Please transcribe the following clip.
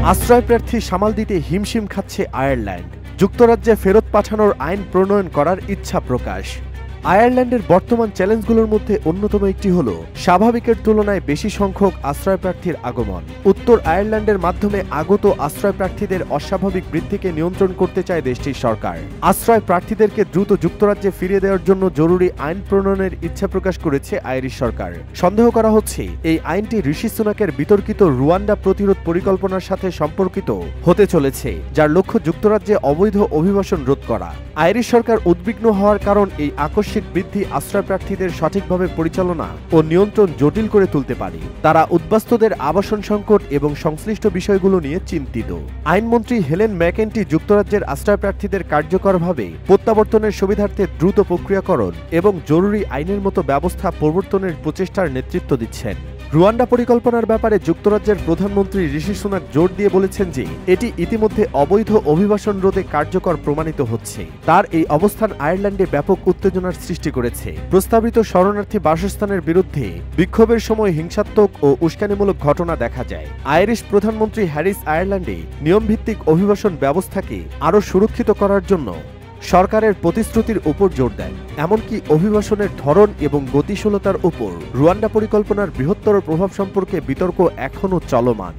আশ্রয়প্রার্থী সামাল দিতে হিমশিম খাচ্ছে আয়ারল্যান্ড। যুক্তরাজ্যে ফেরত পাঠানোর আইন প্রণয়ন করার ইচ্ছা প্রকাশ। আয়ারল্যান্ডের বর্তমান চ্যালেঞ্জগুলোর মধ্যে অন্যতম একটি হল স্বাভাবিকের তুলনায় বেশি সংখ্যক আশ্রয়প্রার্থীর আগমন। উত্তর আয়ারল্যান্ডের মাধ্যমে আগত আশ্রয়প্রার্থীদের অস্বাভাবিক বৃদ্ধিকে নিয়ন্ত্রণ করতে চায় দেশটির সরকার। আশ্রয় প্রার্থীদেরকে দ্রুত যুক্তরাজ্যে ফিরিয়ে দেওয়ার জন্য জরুরি আইন প্রণয়নের ইচ্ছা প্রকাশ করেছে আইরিশ সরকার। সন্দেহ করা হচ্ছে এই আইনটি ঋষি সুনাকের বিতর্কিত রুয়ান্ডা প্রতিরোধ পরিকল্পনার সাথে সম্পর্কিত হতে চলেছে, যার লক্ষ্য যুক্তরাজ্যে অবৈধ অভিবাসন রোধ করা। আইরিশ সরকার উদ্বিগ্ন হওয়ার কারণ এই আকস্মিক বৃদ্ধি আশ্রয়প্রার্থীদের সঠিকভাবে পরিচালনা ও নিয়ন্ত্রণ জটিল করে তুলতে পারে। তারা উদ্বাস্তুদের আবাসন সংকট এবং সংশ্লিষ্ট বিষয়গুলো নিয়ে চিন্তিত। আইনমন্ত্রী হেলেন ম্যাকেন্টি যুক্তরাজ্যের আশ্রয়প্রার্থীদের কার্যকরভাবে প্রত্যাবর্তনের সুবিধার্থে দ্রুত প্রক্রিয়াকরণ এবং জরুরি আইনের মতো ব্যবস্থা প্রবর্তনের প্রচেষ্টার নেতৃত্ব দিচ্ছেন। রুয়ান্ডা পরিকল্পনার ব্যাপারে যুক্তরাজ্যের প্রধানমন্ত্রী ঋষি সুনাক জোর দিয়ে বলেছেন যে এটি ইতিমধ্যে অবৈধ অভিবাসন রোধে কার্যকর প্রমাণিত হচ্ছে। তার এই অবস্থান আয়ারল্যান্ডে ব্যাপক উত্তেজনার সৃষ্টি করেছে। প্রস্তাবিত শরণার্থী বাসস্থানের বিরুদ্ধে বিক্ষোভের সময় হিংসাত্মক ও উস্কানিমূলক ঘটনা দেখা যায়। আইরিশ প্রধানমন্ত্রী হ্যারিস আয়ারল্যান্ডে নিয়মভিত্তিক অভিবাসন ব্যবস্থাকে আরও সুরক্ষিত করার জন্য সরকারের প্রতিশ্রুতির উপর জোর দেন। এমনকি অভিবাসনের ধরন এবং গতিশীলতার উপর রুয়ান্ডা পরিকল্পনার বৃহত্তর প্রভাব সম্পর্কে বিতর্ক এখনও চলমান।